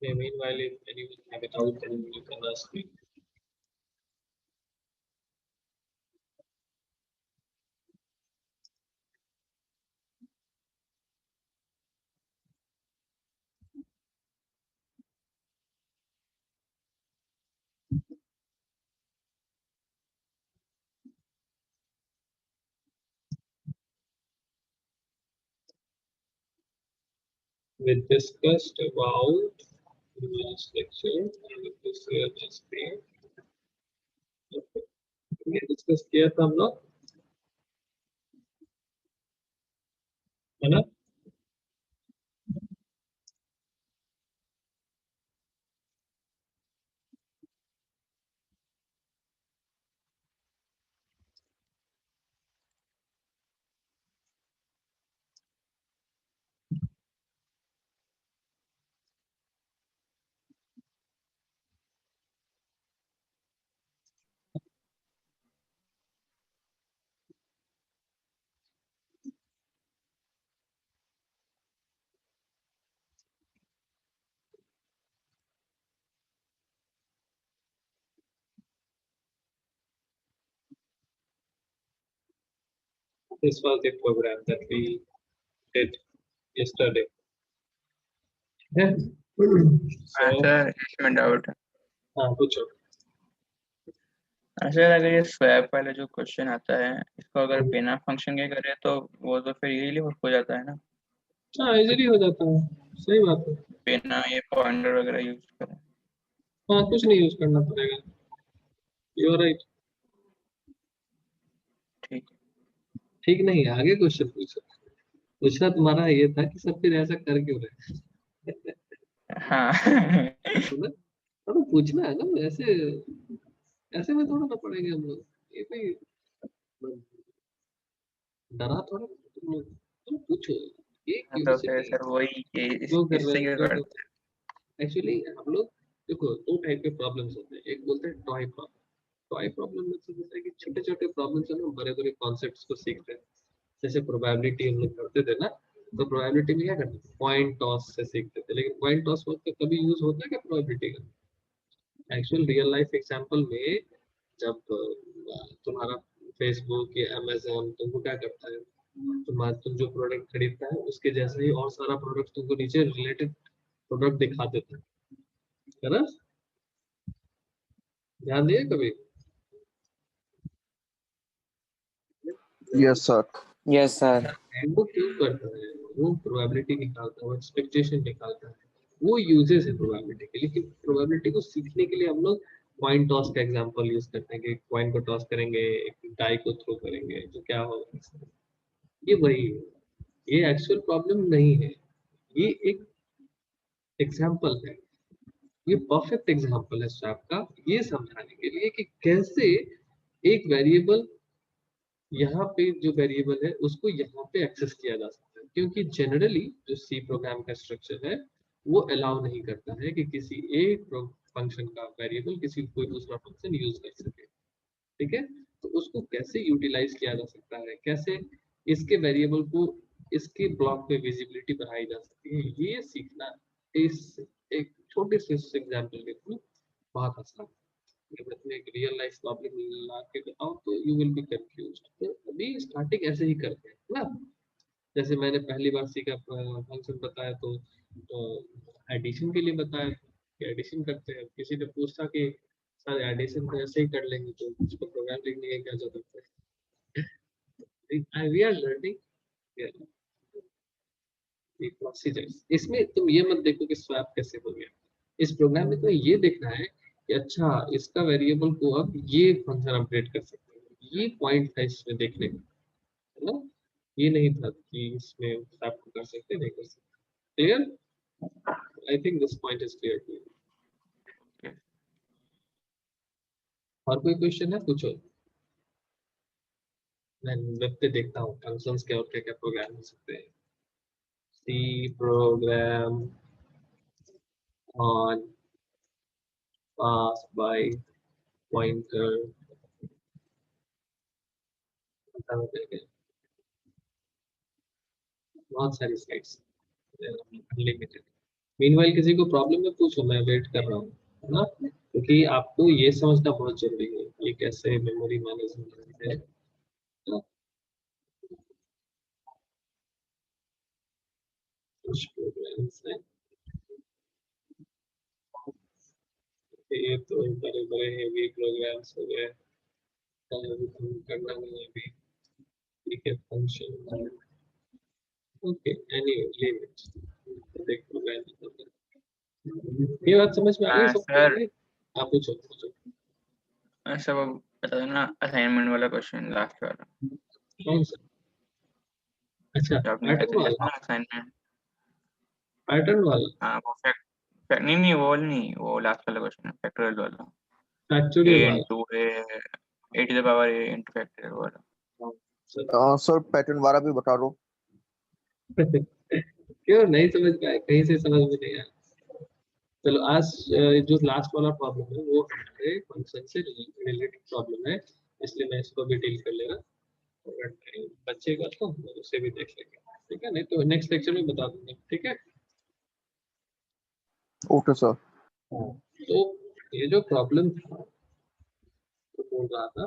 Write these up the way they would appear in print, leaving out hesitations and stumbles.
Meanwhile, if anyone have a doubt, then you can ask me. We discussed about the last lecture. I will just share the screen. ये discuss किया था हम लोग, है ना? This was the program that we did yesterday. Yeah. So, sir इसमें doubt है हाँ पूछो. सर, अगर ये स्वैप वाला जो क्वेश्चन आता है इसको अगर बिना फंक्शन के करे तो वो तो फिर इजीली हो जाता है ना? हाँ इजीली हो जाता है, सही बात है. बिना ये पॉइंटर वगैरह यूज करें. हाँ कुछ नहीं यूज करना पड़ेगा. You are right. ठीक. ठीक नहीं, आगे क्वेश्चन पूछो. पूछना तुम्हारा ये था कि सर फिर ऐसा कर क्यों रहे. हाँ. तो पूछना है ना, ऐसे ऐसे में थोड़ा ना पड़ेंगे हम लोग. ये कोई डरा थोड़ा तुम लोग. तुम पूछो ये तो क्यूरियोसिटी फिर सर वही क्यों कर इससे रहे क्या हो. करते एक्चुअली हम लोग देखो दो टाइप के प्रॉब्लम्स होते हैं. एक बोलते हैं टॉय प्रॉब्लम. टॉय प्रॉब्लम में से जैसे कि छोटे छोटे प्रॉब्लम्स है ना, बड़े बड़े कॉन्सेप्ट्स को सीखते हैं. जैसे प्रोबेबिलिटी हम लोग करते थे ना, तो प्रोबेबिलिटी में क्या करते थे, पॉइंट टॉस से सीखते थे. लेकिन पॉइंट टॉस का कभी यूज होता है क्या प्रोबेबिलिटी का? एक्चुअल रियल लाइफ एग्जांपल में जब तुम्हारा फेसबुक या अमेजोन तुमको क्या करता है, तुम जो प्रोडक्ट खरीदता है उसके जैसे ही और सारा प्रोडक्ट तुमको नीचे रिलेटेड प्रोडक्ट दिखा देता है ना? ध्यान दिए कभी? Yes sir. Yes sir. वो क्यों करता है? वो प्रोबेबिलिटी निकालता है, वो एक्सपेक्टेशन निकालता है, वो यूजेस है प्रोबेबिलिटी के. लेकिन प्रोबेबिलिटी को सीखने के लिए हम लोग कॉइन टॉस का एग्जांपल यूज करते हैं कि कॉइन को टॉस करेंगे, एक डाई को थ्रो करेंगे तो क्या होगा. ये वही है. ये एक्चुअल प्रॉब्लम नहीं है, ये एक एग्जांपल है. ये परफेक्ट एग्जांपल है स्वैप का, ये समझाने के लिए कि कैसे एक वेरिएबल यहाँ पे जो वेरिएबल है उसको यहाँ पे एक्सेस किया जा सकता है. क्योंकि जनरली जो सी प्रोग्राम का स्ट्रक्चर है वो अलाउ नहीं करता है कि किसी एक फंक्शन का वेरिएबल किसी कोई दूसरा फंक्शन यूज कर सके. ठीक है, तो उसको कैसे यूटिलाइज किया जा सकता है, कैसे इसके वेरिएबल को इसके ब्लॉक में विजिबिलिटी बढ़ाई जा सकती है, ये सीखना इस एक छोटे से एग्जांपल के थ्रू बहुत आसान है. जब मैं एक रियल लाइफ प्रॉब्लम ला के बताऊं तो यू विल बी कंफ्यूज्ड. तो अभी स्टार्टिंग ऐसे ही करते हैं ना. जैसे मैंने पहली बार सीखा फंक्शन बताया तो एडिशन के लिए बताया कि एडिशन करते हैं। किसी ने पूछा कि सर एडिशन तो ऐसे ही कर लेंगे तो उसको प्रोग्राम लिखने की क्या जरूरत है। We are learning procedures. इसमें तुम ये मत देखो कि स्वैप कैसे हो गया। इस प्रोग्राम में तुम्हें ये देखना है कि अच्छा इसका वेरिएबल को अब ये फंक्शन अपडेट कर सकते हैं। ये पॉइंट था इसमें देखने का, है ना। ये नहीं था कि इसमें स्वैप को कर सकते नहीं कर सकते। Clear? I think this point is clear to you. और कोई क्वेश्चन है पूछो। मैं वेब पे देखता हूँ फंक्शंस के और क्या क्या प्रोग्राम हो सकते हैं। C program on pass by pointer, बहुत सारी साइट्स अनलिमिटेड। मीनवाइल किसी को प्रॉब्लम है पूछो, मैं वेट कर रहा हूँ, है ना। क्योंकि आपको ये समझना बहुत जरूरी है ये कैसे मेमोरी मैनेजमेंट है। कुछ प्रोग्राम्स हैं ये तो बड़े बड़े हेवी प्रोग्राम्स हो गए, करना नहीं है अभी। ठीक है function okay anyway leave it. देख प्रोग्राम ये बात समझ में आ गई सबको? सर आप पूछो पूछो। सर वो बता दो ना, असाइनमेंट वाला क्वेश्चन लास्ट वाला कौन सा? अच्छा जो आपने पैटर्न दिया था वाला, ना असाइनमेंट। पैटर्न वाला हाँ वो नहीं वो नहीं, वो लास्ट वाला क्वेश्चन है फैक्टोरियल वाला। ए फैक्टोरियल वाला। Into a to the power a into factorial वाला। सर पैटर्न वाला भी बता दो। क्यों नहीं समझ पाए? कहीं से समझ में नहीं आया। चलो आज जो लास्ट वाला प्रॉब्लम है वो हमारे फंक्शन से रिलेटेड प्रॉब्लम है, इसलिए मैं इसको भी डील कर लेगा। अगर टाइम बचेगा तो हम उसे भी देख लेंगे, ठीक है। नहीं तो नेक्स्ट लेक्चर में बता दूंगा, ठीक है। Okay sir. तो ये जो प्रॉब्लम था तो बोल रहा था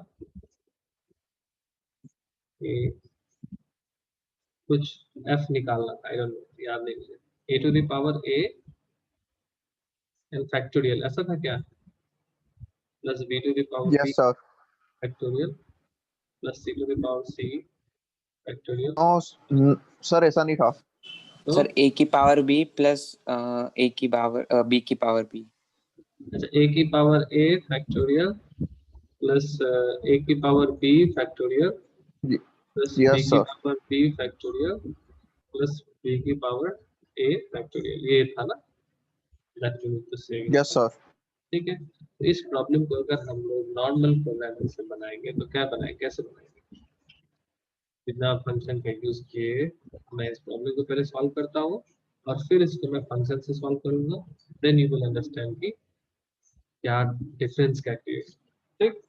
कि कुछ f निकालना था, आई डोंट नो याद नहीं मुझे। a to the power a and factorial ऐसा था क्या, plus b to the power b yes sir. Factorial plus c to the power c factorial. Sir ऐसा नहीं था। तो सर ए की पावर बी प्लस ए की पावर बी की पावर बी। अच्छा a की power a factorial plus a की power b factorial plus b yes की sir. Power b factorial plus b की पावर a फैक्टोरियल, ये था ना। That will be the same. Yes sir. ठीक है। तो इस प्रॉब्लम को अगर हम लोग नॉर्मल प्रोग्रामिंग से बनाएंगे तो क्या बनाएंगे, कैसे बनाएंगे बिना फंक्शन का यूज किए। मैं इस प्रॉब्लम को पहले सॉल्व करता हूँ और फिर इसको मैं फंक्शन से सॉल्व करूंगा। देन यू विल अंडरस्टैंड कि क्या डिफरेंस क्या है। ठीक।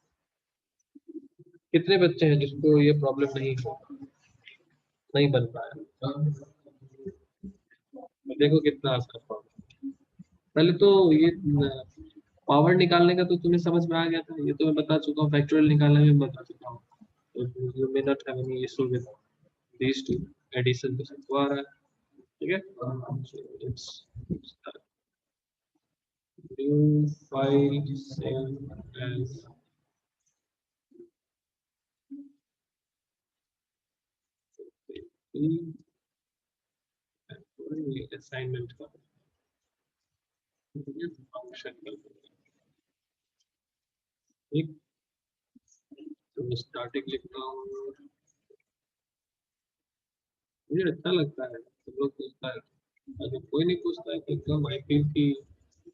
कितने बच्चे हैं जिसको ये प्रॉब्लम नहीं बन पाया? देखो कितना आसान प्रॉब्लम। पहले तो ये पावर निकालने का तो तुम्हें समझ में आ गया था, ये तो मैं बता चुका हूँ। फैक्टोरियल निकालने में बता चुका हूँ। तो you may not have any issue with these two addition तो सबको आ रहा है, ठीक है। So let's start. New file same as assignment का फंक्शन का, ठीक। तो स्टार्टिंग लिखता हूँ। मुझे अच्छा लगता है सब लोग पूछता है, अगर कोई नहीं पूछता है तो एकदम आई फील कि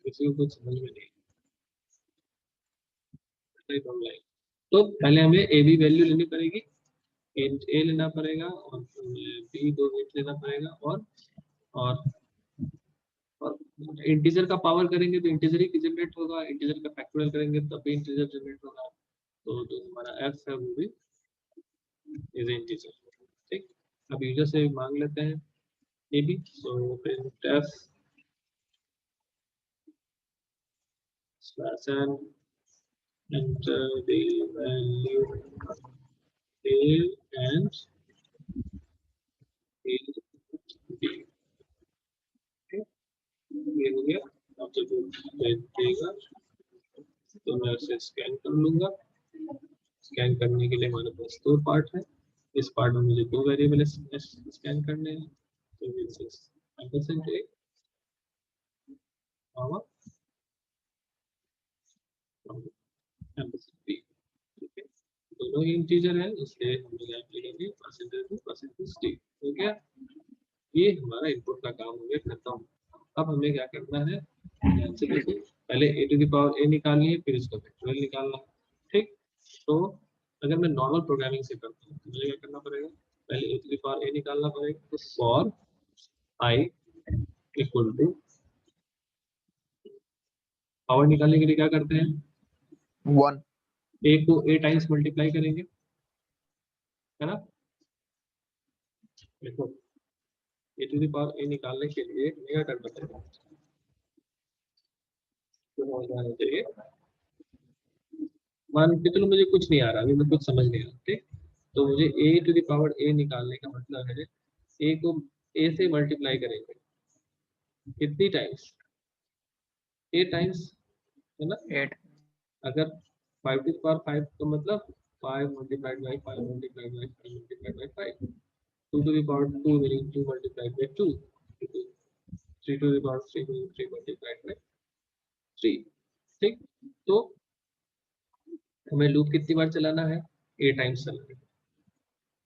किसी को कुछ समझ में नहीं like। तो पहले हमें ए बी वैल्यू लेनी पड़ेगी, इंट ए लेना पड़ेगा और बी दो इंट लेना पड़ेगा और और इंटीजर का पावर करेंगे तो इंटीजर ही जनरेट होगा, इंटीजर का फैक्टोरियल करेंगे तब भी इंटीजर जनरेट होगा। तो जो हमारा एफ है वो भी इज इंटीजर, ठीक। अब यूजर से मांग लेते हैं a b. So print f slash n enter the value a and a b, ये हो गया। अब जब वो देगा तो मैं उसे स्कैन कर लूंगा। स्कैन करने के लिए हमारे पास दो पार्ट है। इस पार्ट में मुझे दो वेरिएबल स्कैन करने हैं, तो this is ampersand a comma ampersand b. ठीक है, दोनों ही इंटीजर है, इसलिए हम लोग यहाँ पे लिखेंगे परसेंटेज टी। हो गया, ये हमारा इनपुट का काम हो गया खत्म। अब हमें क्या करना है, ध्यान से देखो, पहले ए टू द पावर ए निकालनी है, फिर इसका फैक्टोरियल निकालना है। ठीक, तो अगर मैं नॉर्मल प्रोग्रामिंग से करता हूँ तो मुझे क्या करना पड़ेगा, पहले a to the power a निकालना पड़ेगा। तो for i equal to, power निकालने के लिए क्या करते हैं, 1 ए को ए टाइम्स मल्टीप्लाई करेंगे, है ना। देखो ए टू द पावर ए निकालने के लिए हमें क्या करना पड़ेगा, तो हो जाना चाहिए मान के चलो, मुझे कुछ नहीं आ रहा अभी, मैं कुछ समझ नहीं आ रहा। ठीक, तो मुझे ए टू द पावर ए निकालने का मतलब है ए को ए से मल्टीप्लाई करेंगे कितनी टाइम्स, ए टाइम्स, है ना। 8 अगर 5 टू द पावर 5 तो मतलब 5 multiplied by 5 multiplied by 5 multiplied by 5, 2 to the power 2 meaning 2 multiplied by 2, 3 to the power 3 meaning 3 multiplied by 3। ठीक, तो हमें लूप कितनी बार चलाना है, ए टाइम्स चलाना है,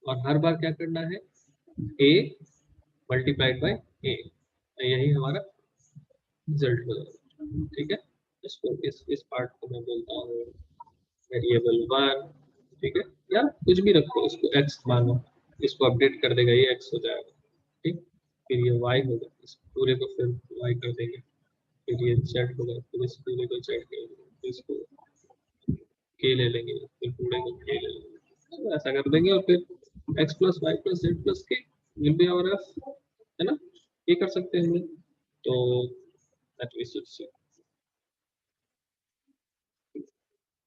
और हर बार क्या करना है, ए मल्टीप्लाइड बाय ए, यही हमारा रिजल्ट हो जाएगा। ठीक है, इसको इस पार्ट को मैं बोलता हूँ वेरिएबल 1। ठीक है, या कुछ भी रखो, इसको x मानो, इसको अपडेट कर देगा, ये x हो जाएगा। ठीक, फिर ये y होगा, इस पूरे को फिर y कर देंगे, फिर ये z होगा, फिर इस पूरे को z करेंगे, फिर इसको k ले लेंगे, फिर पूरे को k ले लेंगे, तो ऐसा कर देंगे, और फिर x plus y plus z plus k will be our f, है ना। ये कर सकते हैं हम, तो that we should see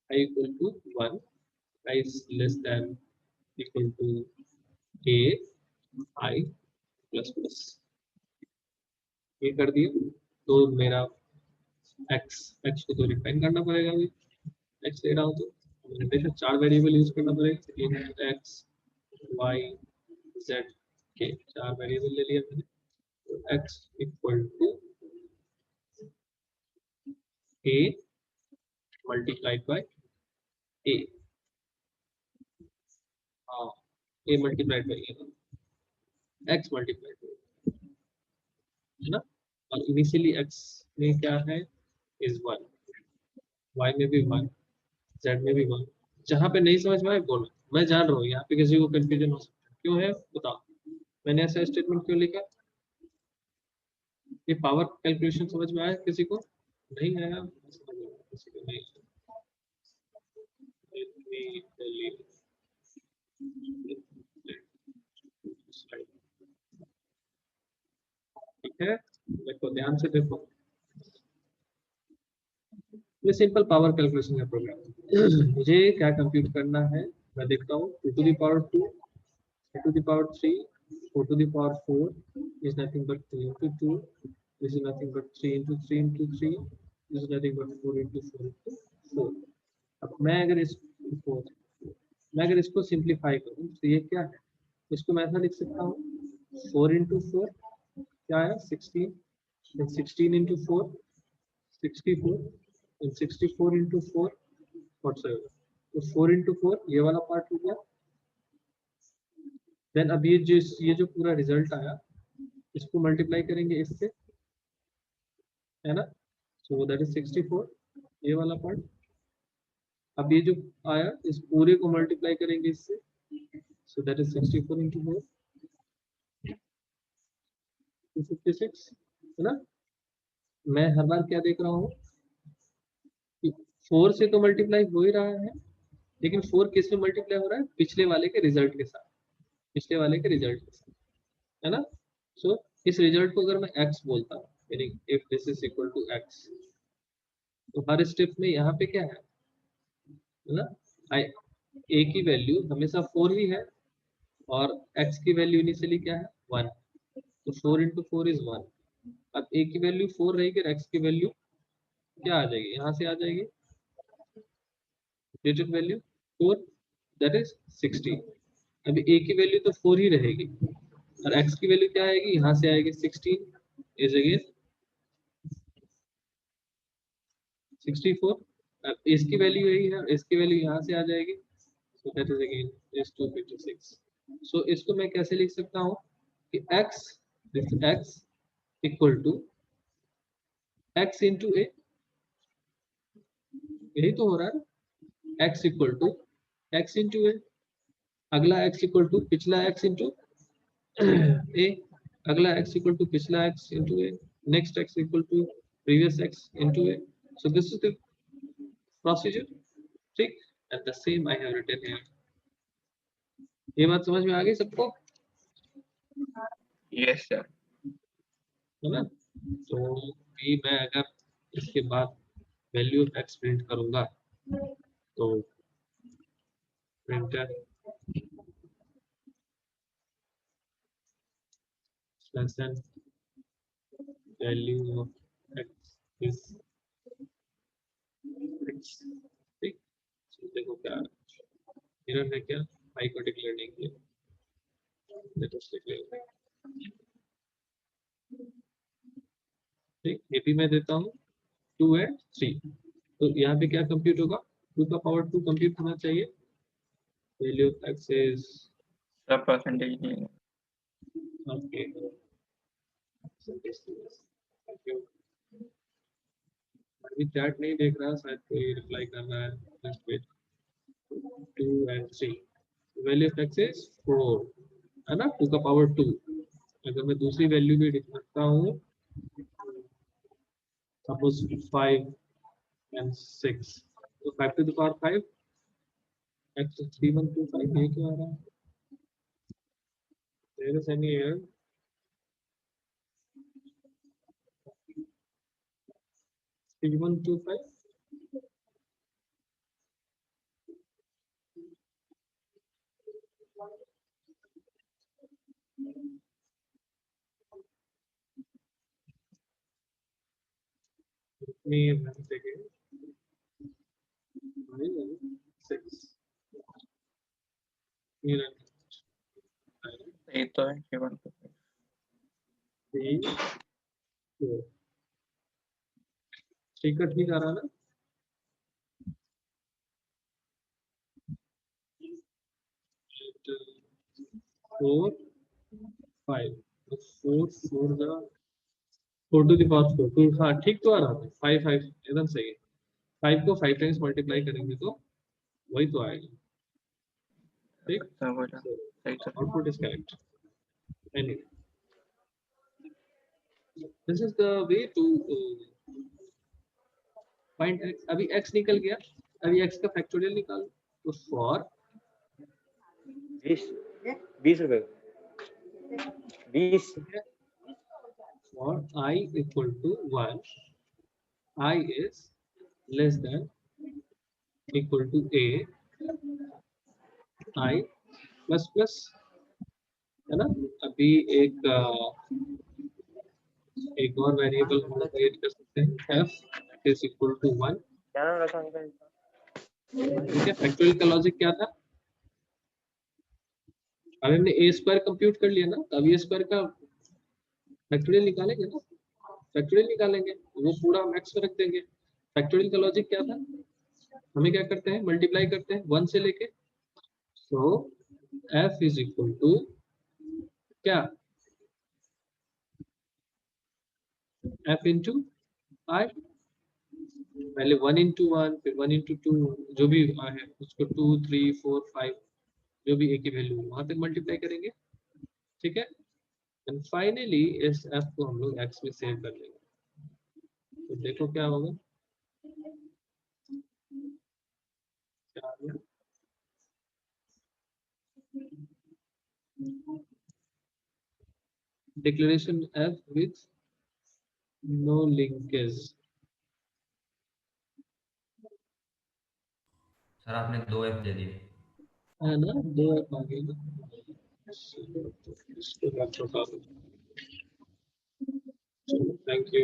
I equal to 1, I is less than equal to a I plus plus, ये कर दिया। तो मेरा x को तो डिफाइन करना पड़ेगा, अभी x ले रहा हूँ तो मैंने बेशक 4 वेरिएबल यूज करना पड़ेगा, x y z के 4 वेरिएबल ले लिया मैंने। तो x equal to a multiplied by a, हाँ a multiplied by a, x multiplied by, है ना। और इनिशियली x में क्या है, इज 1, y में भी 1, z में भी 1। जहाँ पे नहीं समझ में आए बोलो, मैं जान रहा हूँ यहाँ पे किसी को कंफ्यूजन हो सकता है, क्यों है बताओ, मैंने ऐसा स्टेटमेंट क्यों लिखा। ये पावर कैलकुलेशन समझ में आया किसी को, नहीं आया, किसी को नहीं। ठीक है, देखो ध्यान से देखो, ये सिंपल पावर कैलकुलेशन का प्रोग्राम। मुझे क्या कंप्यूट करना है, मैं देखता हूँ 2 to the power 2, 3 to the power 3, 4 to the power 4 is nothing but 2 into 2, this is nothing but 3 into 3 into 3, this is nothing but 4 into 4 into 4। अब मैं अगर इसको सिंप्लीफाई करूँ तो ये क्या है, इसको मैं ऐसा लिख सकता हूँ 4 into 4 क्या है 16, then 16 into 4 64, then 64 into 4 whatsoever, तो 4 into 4 ये वाला पार्ट हो गया। देन अब ये जो पूरा रिजल्ट आया, इसको मल्टीप्लाई करेंगे इससे, है ना, सो दैट इज 64, ये वाला पार्ट। अब ये जो आया इस पूरे को मल्टीप्लाई करेंगे इससे, सो दैट इज 64 into 4 256, है ना। मैं हर बार क्या देख रहा हूँ कि 4 से तो मल्टीप्लाई हो ही रहा है, लेकिन 4 किस में मल्टीप्लाई हो रहा है, पिछले वाले के रिजल्ट के साथ, पिछले वाले के रिजल्ट के साथ, है ना। सो इस रिजल्ट को अगर मैं x बोलता हूँ, यानी if this is equal to x, तो हर स्टेप में यहाँ पे क्या है ना, a की वैल्यू हमेशा 4 ही है, और x की वैल्यू इनिशियली क्या है 1, तो 4 into 4 is 1। अब a की वैल्यू 4 रहेगी और x की वैल्यू क्या आ जाएगी, यहाँ से आ जाएगी डिजिट वैल्यू 4, दैट इज 16। अभी a की वैल्यू तो 4 ही रहेगी और x की वैल्यू क्या आएगी, यहाँ से आएगी 16 इज अगेन 64। अब इसकी वैल्यू यही है, इसकी वैल्यू यहाँ से आ जाएगी, so that is again is 256। so इसको मैं कैसे लिख सकता हूँ कि x, this x equal to x into a, यही तो हो रहा है, x equal to x into a, अगला x equal to पिछला x into a, अगला x equal to पिछला x into a, next x equal to previous x into a। so this is the procedure, ठीक। and the same I have written here। ये बात समझ में आ गई सबको, यस सर। है ना। तो भी मैं अगर इसके बाद वैल्यू ऑफ x प्रिंट करूंगा तो printer less than value of x is x, ठीक। तो देखो क्या एरर है, क्या y को डिक्लेयर नहीं किया, लेट अस डिक्लेयर, ठीक। ये भी मैं देता हूँ 2 and 3, तो यहाँ पे क्या कंप्यूट होगा, 2 का पावर 2 कंप्यूट होना चाहिए, वैल्यू ऑफ x इज सब परसेंटेज नहीं ओके, अभी चैट नहीं देख रहा, शायद कोई रिप्लाई कर रहा है, just wait. 2 and 3, value of x is 4, है ना, 2 का पावर 2। अगर मैं दूसरी वैल्यू भी लिख सकता हूँ, सपोज 5 and 6, तो 5 to the power 5 x 3125, ये क्यों आ रहा है, there is any error, P 125, me 1 second, 6 here सही तो है केवल। and 4 टिकट नहीं आ रहा ना, 4 5, 4 4 का 4 to the power 4, तो हाँ ठीक तो आ रहा था, 5 5 एकदम सही है, 5 को 5 टाइम्स मल्टीप्लाई करेंगे तो वही तो आएगा, ठीक। सब हो जाए सही तो। Output is correct, anyway this is the way to find x। अभी x निकल गया, अभी x का फैक्टोरियल निकालो, तो फॉर 20 रुपए 20 for I equal to 1, I is less than equal to a, I plus plus, है ना। अभी एक और वेरिएबल हम क्रिएट कर सकते हैं, f is equal to 1, ठीक है। फैक्टोरियल का लॉजिक क्या था, अभी हमने a स्क्वायर कंप्यूट कर लिया ना, तो अभी a स्क्वायर का फैक्टोरियल निकालेंगे ना, फैक्टोरियल निकालेंगे, वो पूरा मैक्स में रख देंगे। फैक्टोरियल का लॉजिक क्या था, हमें क्या करते हैं, मल्टीप्लाई करते हैं 1 से लेके, सो f इज इक्वल टू क्या, f इंटू i, पहले 1 इंटू 1 फिर 1 इंटू 2, जो भी है उसको 2 3 4 5 जो भी a की वैल्यू वहां तक मल्टीप्लाई करेंगे, ठीक है। एंड फाइनली इस f को हम लोग x में सेव कर लेंगे, तो देखो क्या होगा, क्या आ गया, declaration f with no linkage, sir आपने 2 F दे दिए। है ना, 2 f आ गए ना, थैंक यू।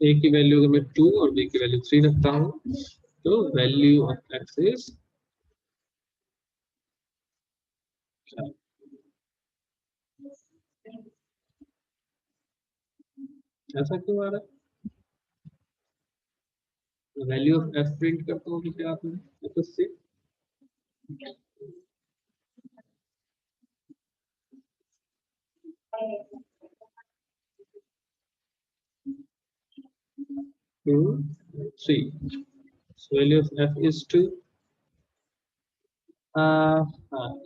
ए की वैल्यू अगर मैं 2 और बी की वैल्यू 3 रखता हूँ तो वैल्यू ऑफ एक्स इज ऐसा क्यों आ रहा है? वैल्यू ऑफ एफ प्रिंट करता हूँ तो क्या आता है? एफ से to 3, value of f is 2। हाँ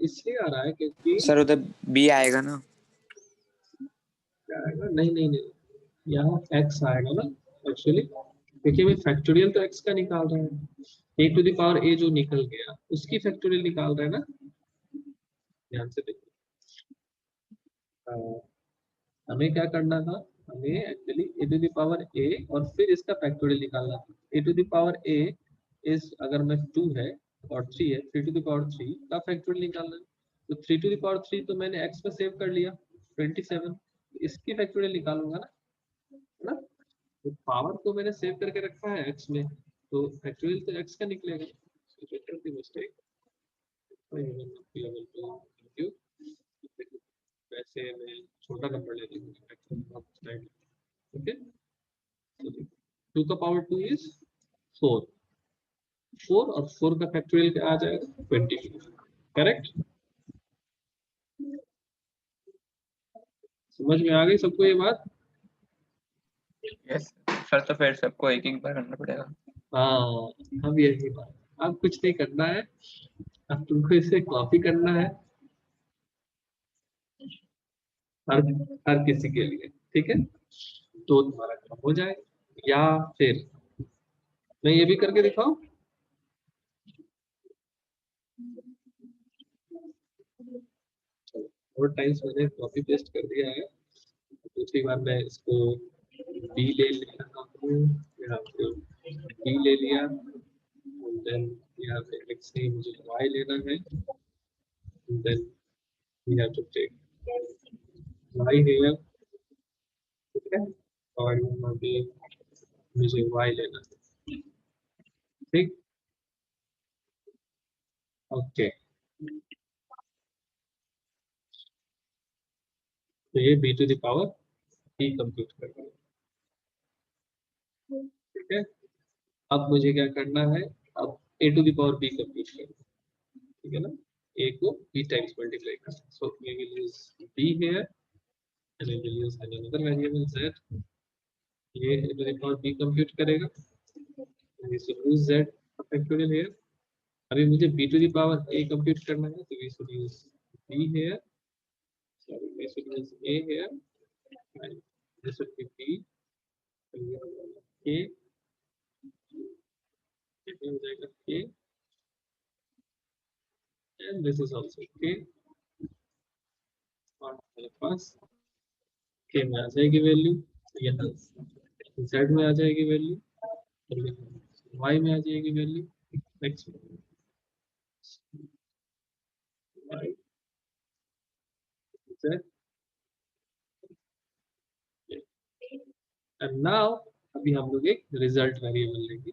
इसलिए आ रहा है क्योंकि सर उधर बी आएगा ना? क्या आएगा? नहीं नहीं नहीं, यहाँ x आएगा ना एक्चुअली, क्योंकि मैं फैक्टोरियल तो x का निकाल रहे हैं, a to the power a जो निकल गया उसकी फैक्टोरियल निकाल रहे हैं ना। ध्यान से देखो, हमें क्या करना था, हमें actually a to the power a और फिर इसका फैक्टोरियल निकालना था। a to the power a इस अगर मैं 2 है और 3 है, 3 टू द पावर 3 का फैक्टोरियल निकालना है। तो 3 टू द पावर 3 तो मैंने x में सेव कर लिया 27, इसकी फैक्टोरियल निकालूंगा ना, है ना। तो पावर को मैंने सेव करके रखा है x में, तो फैक्टोरियल तो x का निकलेगा। मिस्टेक वैसे मैं छोटा नंबर ले लूंगा। ओके, 2 का पावर 2 इज 4, 4 और 4 का फैक्टोरियल क्या आ जाएगा 24, करेक्ट। समझ में आ गई सबको ये बात? यस सर, तो फिर सबको एक एक बार करना पड़ेगा। हाँ, अब यही बात, अब कुछ नहीं करना है, अब तुमको इसे कॉपी करना है हर हर किसी के लिए, ठीक है, तो तुम्हारा काम हो जाए। या फिर मैं ये भी करके दिखाऊं, और टाइम्स मैंने कॉपी पेस्ट कर दिया है, दूसरी बार मैं इसको बी ले लेता हूँ, यहाँ पे बी ले लिया, देन यहाँ पे एक्स नहीं मुझे वाई लेना है, then we have to take y here, ठीक है, और यहाँ पे मुझे वाई लेना है, ठीक, ओके। तो ये b to the power B compute कर रहा है, ठीक है। अब मुझे क्या करना है, अब A to the power B compute करना है, ठीक है ना, a को b टाइम्स मल्टीप्लाई करना है, सो we will use b here and we will use another variable z, ये a to the power b compute करेगा, we should use z factorial here। अभी मुझे b to the power a compute करना है, तो we should use b here, sorry we should use a here and this should be b, a, ये हो जाएगा a and this is also k, और हमारे पास k में आ जाएगी वैल्यू, यहाँ z में आ जाएगी वैल्यू, y में आ जाएगी value, next y z, and now अभी हम लोग एक रिजल्ट वेरिएबल लेंगे,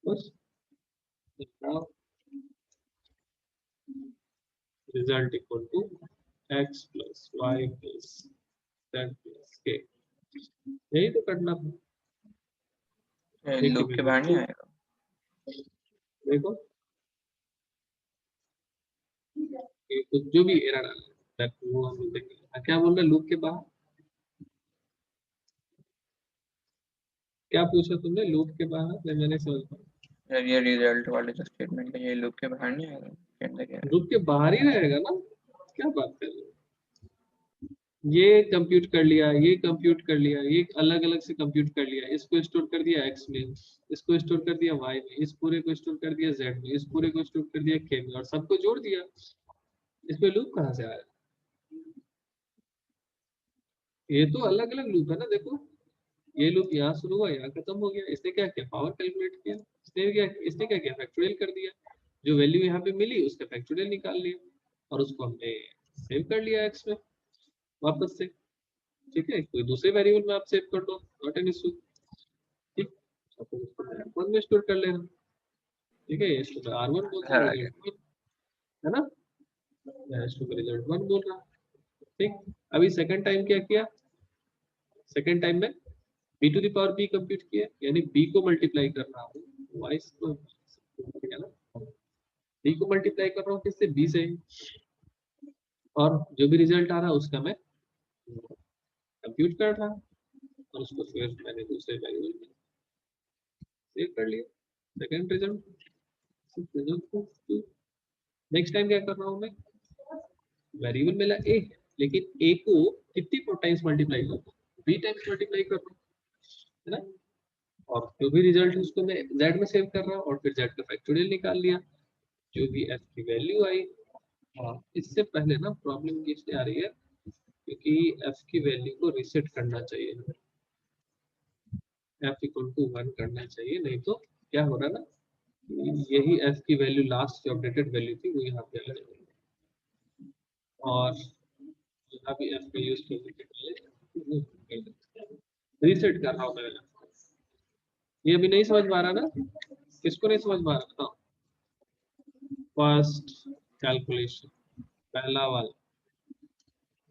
बस now result equal to x plus y plus z plus k, यही तो करना था। लूप के बाहर नहीं आएगा? देखो ये कुछ जो भी एरर आ रहा है वो हम लोग देखेंगे। क्या बोल रहे लूप के बाहर, क्या पूछा तुमने लूप के बाहर, मैंने समझ पाया। यार ये रिजल्ट वाले जो स्टेटमेंट है ये लूप के बाहर नहीं आएगा, के अंदर क्या है? लूप के बाहर ही रहेगा ना, क्या बात कर रहे हो, ये कंप्यूट कर लिया, ये कंप्यूट कर लिया, ये अलग अलग से कंप्यूट कर लिया, इसको स्टोर कर दिया x में, इसको स्टोर कर दिया y में, इस पूरे को स्टोर कर दिया z में, इस पूरे को स्टोर कर दिया k में, और सबको जोड़ दिया, इसमें लूप कहाँ से आया? ये तो अलग अलग लूप है ना, देखो ये लूप यहाँ शुरू हुआ यहाँ खत्म हो गया, इसने क्या किया पावर कैलकुलेट किया, इसने क्या किया फैक्टोरियल कर दिया, जो वैल्यू यहाँ पे मिली उसका फैक्टोरियल निकाल लिया और उसको हमने सेव कर लिया एक्स में वापस से। ठीक है, कोई दूसरे वेरिएबल में आप सेव कर दो, नॉट एन इशू। ठीक, सपोज उसको R1 में स्टोर कर लेना। ठीक है, इसको मैं R1 बोलता हूँ, है ना, मैं इसको रिजल्ट 1 बोल रहा। ठीक, अभी सेकंड टाइम क्या किया, सेकंड टाइम में b to the power b compute किया, यानी b को मल्टीप्लाई कर रहा हूँ वाइस को, है ना, b को मल्टीप्लाई कर रहा हूँ किससे, b से, और जो भी रिजल्ट आ रहा है उसका मैं कंप्यूट कर रहा हूँ और उसको फिर मैंने दूसरे वेरिएबल में सेव कर लिया सेकंड रिजल्ट। नेक्स्ट टाइम क्या कर रहा हूँ मैं, वेरिएबल मिला a, लेकिन a को कितनी टाइम्स मल्टीप्लाई कर रहा हूँ, b टाइम्स मल्टीप्लाई कर रहा हूँ, है ना, और जो भी रिजल्ट है उसको मैं z में सेव कर रहा हूँ और फिर z का फैक्टोरियल निकाल लिया, जो भी f की वैल्यू आई। और इससे पहले ना प्रॉब्लम इसलिए आ रही है क्योंकि f की वैल्यू को रीसेट करना चाहिए, f इक्वल टू 1 करना चाहिए, नहीं तो क्या हो रहा है ना, यही f की वैल्यू लास्ट जो अपडेटेड वैल्यू थी वो यहाँ पे आ जाएगी और यहाँ भी f का यूज करके रीसेट कर रहा हूँ मैं। ये अभी नहीं समझ में आ रहा ना, किसको नहीं समझ में आ रहा था, फर्स्ट कैलकुलेशन पहला वाला,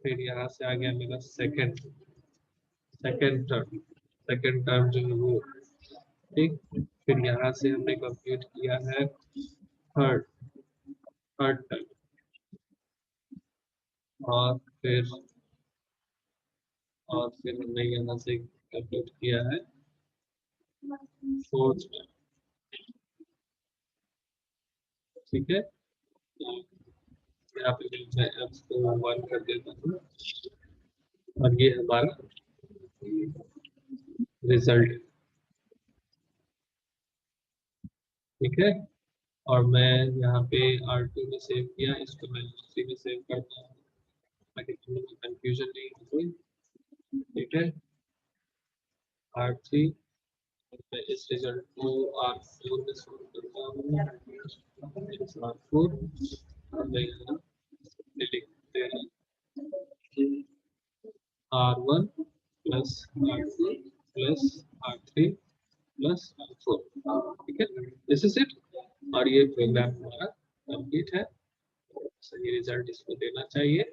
फिर यहाँ से आ गया मेरा सेकंड टर्म जो है वो, ठीक, फिर यहाँ से हमने कंप्यूट किया है थर्ड टर्म और फिर हमने यहाँ से कंप्यूट किया है फोर्थ टर्म। ठीक है, यहाँ पे मैं f को 1 कर देता हूँ और ये हमारा रिजल्ट। ठीक है, और मैं यहाँ पे R2 में सेव किया, इसको मैं C में सेव करता हूँ ताकि तुम लोगों को कंफ्यूजन नहीं हो कोई। ठीक है, R3 मैं इस रिजल्ट को R4 में सेव करता हूँ, R4 और मैं यहाँ लिखते हैं R1 plus R2 plus R3 plus R4। ठीक है, दिस इज इट, और ये प्रोग्राम हमारा कंप्लीट है। सही रिजल्ट इसको देना चाहिए,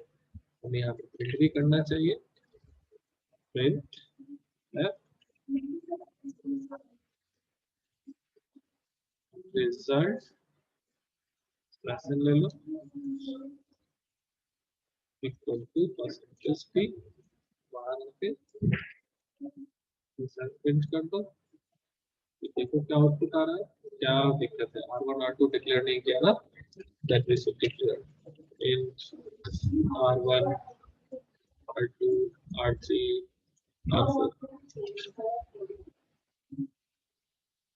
हमें यहाँ पे प्रिंट भी करना चाहिए, प्रिंट रिजल्ट ले लो इक्वल टू परसेंटेज p, बाहर आके रिजल्ट प्रिंट कर दो। देखो क्या आउटपुट आ रहा है, क्या दिक्कत है, R1 R2 डिक्लेयर नहीं किया ना, that we should declare int R1 R2 R3 R4।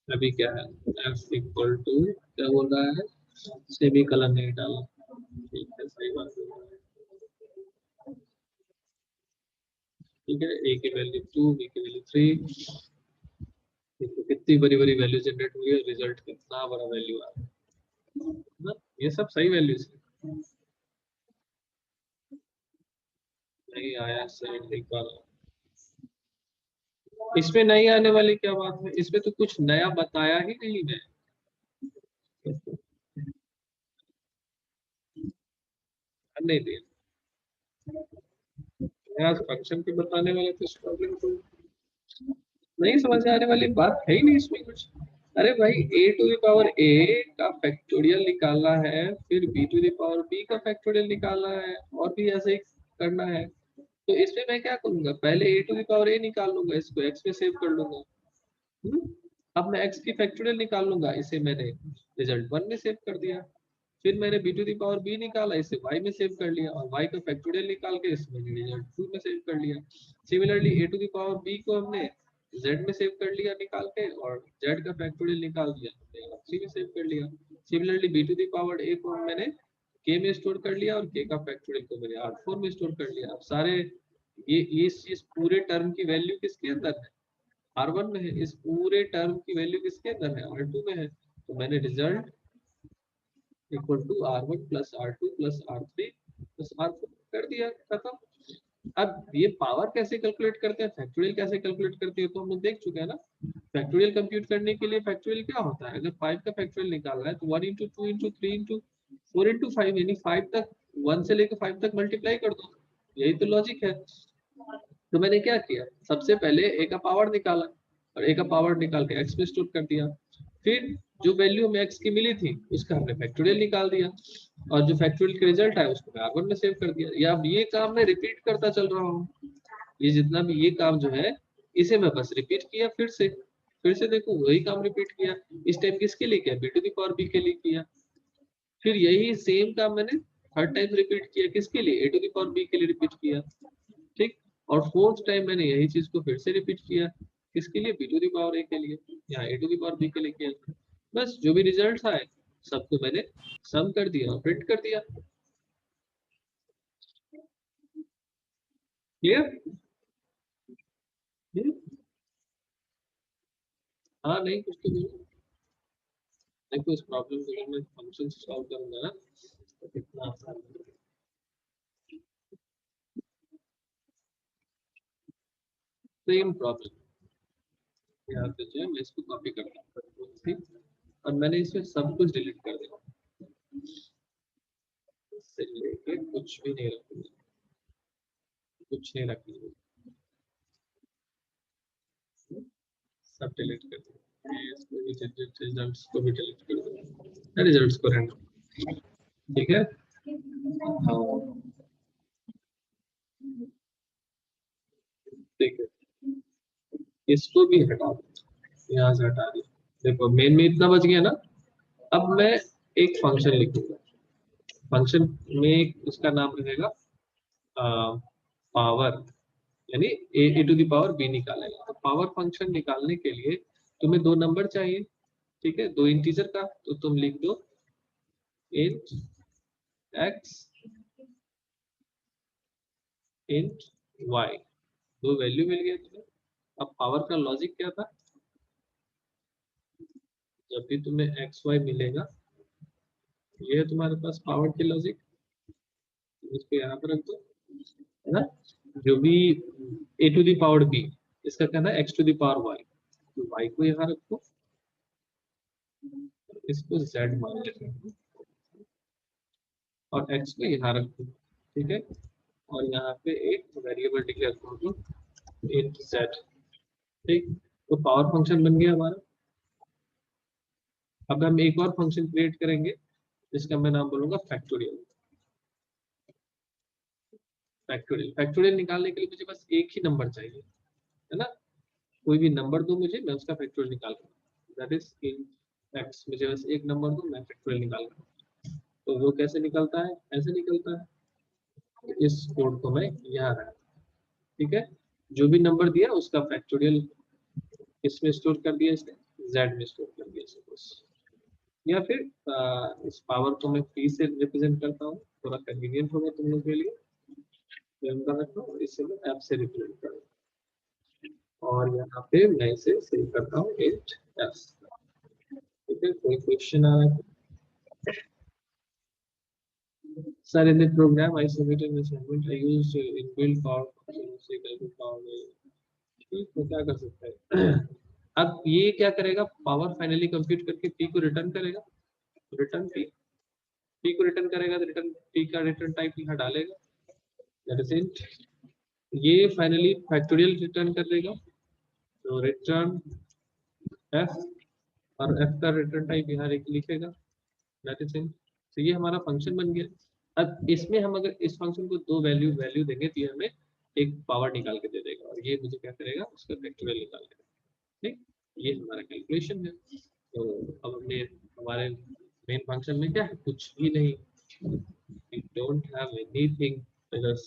अभी क्या है, f इक्वल टू क्या बोल रहा है, सेमी कलर नहीं डाला। ठीक है, सही बात है। ठीक है, a की वैल्यू 2, b की वैल्यू 3, देखो कितनी बड़ी बड़ी वैल्यू जनरेट हुई है, रिजल्ट कितना बड़ा वैल्यू आ रहा है ना, ये सब सही वैल्यूज है। नहीं आया सही निकाल, इसमें नहीं आने वाली क्या बात है, इसमें तो कुछ नया बताया ही नहीं मैं, नहीं दिया फंक्शन के बताने वाले तो इस प्रॉब्लम को नहीं समझ आने वाली बात है ही नहीं इसमें कुछ। अरे भाई a to the power a का फैक्टोरियल निकालना है, फिर b to the power b का फैक्टोरियल निकालना है, और भी ऐसे ही करना है। तो इसमें मैं क्या करूंगा, पहले a to the power a निकाल लूंगा, इसको x में सेव कर लूंगा। अब मैं x की फैक्टोरियल निकाल लूंगा, इसे मैंने रिजल्ट 1 में सेव कर दिया। फिर मैंने b to the power b निकाला, इसे y में सेव कर लिया, और y का फैक्टोरियल निकाल के इसमें रिजल्ट 2 में सेव कर लिया। Similarly a to the power b को हमने z में सेव कर लिया निकाल के, और z का फैक्टोरियल निकाल दिया, 3 में सेव कर लिया। Similarly b to the power a को मैंने k में स्टोर कर लिया, और k का फैक्टोरियल को मैंने R4 में स्टोर कर लिया। अब सारे ये इस पूरे टर्म की वैल्यू किसके अंदर है, R1 में है, इस पूरे टर्म की वैल्यू किसके अंदर है, R2 में है। तो मैंने result equal to R1 plus R2 plus R3 plus R4 कर दिया, खत्म। अब ये पावर कैसे कैलकुलेट करते हैं, फैक्टोरियल कैसे कैलकुलेट करते हैं, तो हम लोग देख चुके हैं ना। फैक्टोरियल कंप्यूट करने के लिए फैक्टोरियल क्या होता है, अगर 5 का फैक्टोरियल निकालना है तो 1 इंटू 2 इंटू 3 इंटू 4 इंटू 5, यानी 5 तक, 1 से लेकर 5 तक मल्टीप्लाई कर दो। यही तो लॉजिक है। तो मैंने क्या किया, सबसे पहले a का पावर निकाला और a का पावर निकाल के x में स्टोर कर दिया। फिर जो वैल्यू हमें x की मिली थी उसका हमने फैक्टोरियल निकाल दिया, और जो फैक्टोरियल का रिजल्ट है उसको मैं R1 में सेव कर दिया। या अब ये काम मैं रिपीट करता चल रहा हूँ, ये जितना भी ये काम जो है इसे मैं बस रिपीट किया, फिर से देखो वही काम रिपीट किया। इस टाइम किसके लिए किया, b to the power b के लिए किया। फिर यही सेम काम मैंने थर्ड टाइम रिपीट किया, किसके लिए, a to the power b के लिए रिपीट किया, ठीक। और फोर्थ टाइम मैंने यही चीज को फिर से रिपीट किया, किसके लिए, b to the power a के लिए, यहाँ a to the power b के लिए किया। बस जो भी रिजल्ट आए सबको मैंने सम कर दिया और प्रिंट कर दिया। क्लियर? हाँ नहीं कुछ तो बोलो। देखो इस प्रॉब्लम को अगर मैं फंक्शन से सॉल्व करूंगा ना तो कितना आसान है। सेम प्रॉब्लम यहाँ पे जो है मैं इसको कॉपी करता हूँ, ठीक। और मैंने इसमें सब कुछ डिलीट कर दिया, इससे लेके कुछ भी नहीं रखूंगा, कुछ नहीं रखूंगा, सब डिलीट कर दिया। इसको भी रिजल्ट्स को भी डिलीट कर दिया, रिजल्ट्स को रहना, ठीक है। हाँ, ठीक है, इसको भी हटा दो, यहाँ से हटा दिया। देखो मेन में इतना बच गया ना। अब मैं एक फंक्शन लिखूंगा, फंक्शन में उसका नाम रहेगा पावर, यानी ए टू द पावर बी निकालेगा। तो पावर फंक्शन निकालने के लिए तुम्हें दो नंबर चाहिए, ठीक है, दो इंटीजर का। तो तुम लिख दो इंट एक्स इंट वाई, दो वैल्यू मिल गया तुम्हें। अब पावर का लॉजिक क्या था, जब भी तुम्हें एक्स वाई मिलेगा, ये है तुम्हारे पास पावर की लॉजिक, इसको यहाँ पर रख दो, है ना। जो भी a to the power b, इसका कहना है x to the power y, तो वाई को यहाँ रखो, इसको z मान लेते हैं, और x को यहाँ रखो, ठीक है। और यहाँ पे एक वेरिएबल डिक्लेयर कर दो इंट z, ठीक। तो पावर फंक्शन बन गया हमारा। अब हम एक और फंक्शन क्रिएट करेंगे जिसका मैं नाम बोलूंगा फैक्टोरियल। फैक्टोरियल निकालने के लिए मुझे बस एक ही नंबर चाहिए, है ना। कोई भी नंबर दो मुझे, मैं उसका फैक्टोरियल निकाल दूंगा, दैट इज इन एक्स। मुझे बस एक नंबर दो, मैं फैक्टोरियल निकाल दूंगा। तो वो कैसे निकलता है, ऐसे निकलता है। इस कोड को मैं यहाँ रखा, ठीक है। जो भी नंबर दिया उसका फैक्टोरियल इसमें स्टोर कर दिया, इसने z में स्टोर कर दिया सपोज। या फिर इस पावर को मैं p से रिप्रेजेंट करता हूँ, थोड़ा कन्वीनियंट होगा तुम लोग के लिए, तो मैं रखता हूँ, इससे मैं f से रिप्रेजेंट करता हूँ। और यहाँ पे मैं इसे सेव करता हूँ इंट f, ठीक है। कोई क्वेश्चन आ रहा है? Sir, in the program I submitted an assignment. I used inbuilt power function से calculate power, ठीक, तो क्या कर सकते हैं। अब ये क्या करेगा, पावर फाइनली कंप्यूट करके p को रिटर्न करेगा, रिटर्न p को रिटर्न करेगा, तो रिटर्न p का रिटर्न टाइप यहाँ डालेगा, दैट इज इंट। ये फाइनली फैक्टोरियल रिटर्न कर देगा, तो रिटर्न f, और f का रिटर्न टाइप यहाँ लिखेगा, दैट इज इंट। तो ये हमारा फंक्शन बन गया। अब इसमें हम अगर इस फंक्शन को दो वैल्यू वैल्यू देंगे तो ये हमें एक पावर निकाल के दे देगा, और ये मुझे क्या करेगा, उसका फैक्टोरियल निकाल देगा, ठीक। ये हमारा कैलकुलेशन है। तो अब हमने हमारे मेन फंक्शन में क्या है, कुछ भी नहीं, we don't have anything with us,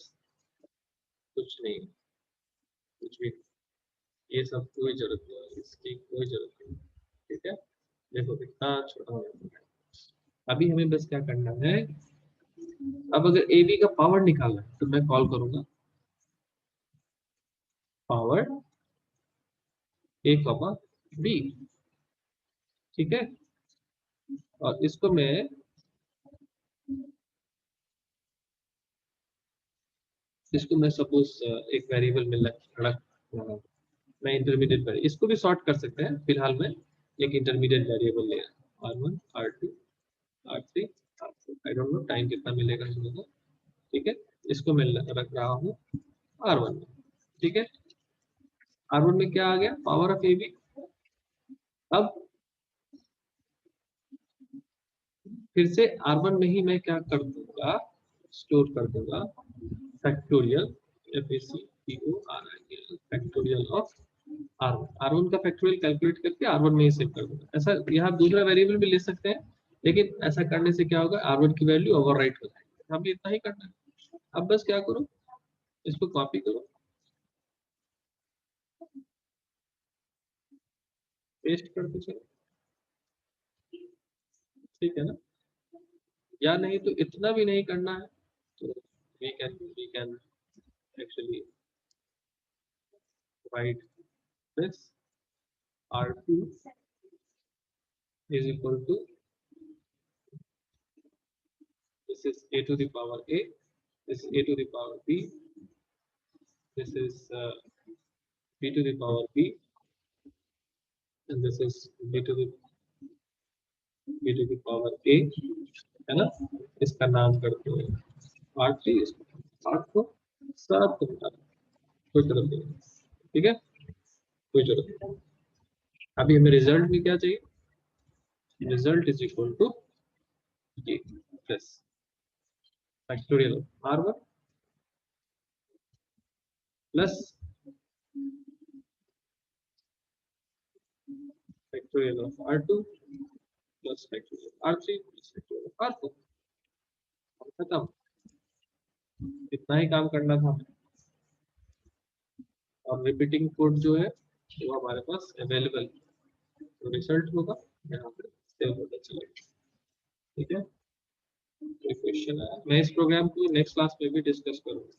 कुछ नहीं, कुछ भी, ये सब कोई जरूरत नहीं है, इसकी कोई जरूरत नहीं, ठीक है। देखो कितना छोटा हो गया। अभी हमें बस क्या करना है, अब अगर ए बी का पावर निकालना है तो मैं कॉल करूंगा पावर ए कॉमा बी, ठीक है। और इसको मैं इसको मैं सपोज एक वेरिएबल में रख रहा हूं, मैं इंटरमीडिएट वेरिएबल, इसको भी सॉर्ट कर सकते हैं। फिलहाल मैं एक इंटरमीडिएट वेरिएबल ले रहा हूं, R1 R2 R3 R4, I don't know time कितना मिलेगा इसमें तो, ठीक है। इसको मैं रख रहा हूँ R1 में, ठीक है। R1 में क्या आ गया, पावर ऑफ AB। अब फिर से R1 में ही मैं क्या कर दूंगा, स्टोर कर दूंगा फैक्टोरियल फैक्टोरियल ऑफ R1 का फैक्टोरियल कैलकुलेट करके R1 में ही सेव कर दूंगा। ऐसा यहाँ दूसरा वेरिएबल भी ले सकते हैं, लेकिन ऐसा करने से क्या होगा, R1 की वैल्यू ओवरराइट हो जाएगी। हमें इतना ही करना है। अब बस क्या करो, इसको कॉपी करो, पेस्ट करते चलो, ठीक है ना। या नहीं तो इतना भी नहीं करना है, तो we can actually write this R2 is equal to, this is a to the power A, this is a to the power B, this is b to the power B, and this is b to the power A, है ना। इसका नाम करते हैं R3, R को सब को कोई जरूरत नहीं, ठीक है, कोई जरूरत नहीं। अभी हमें रिजल्ट में क्या चाहिए, रिजल्ट इज इक्वल टू ये plus factorial R1 plus factorial of R2 plus factorial R3 plus factorial R4। खत्म, इतना ही काम करना था। और रिपीटिंग कोड जो है वो हमारे पास अवेलेबल, तो रिजल्ट होगा यहाँ पे सेव होता चलेगा, ठीक है। क्वेश्चन है, मैं इस प्रोग्राम को नेक्स्ट क्लास में भी डिस्कस करूंगा।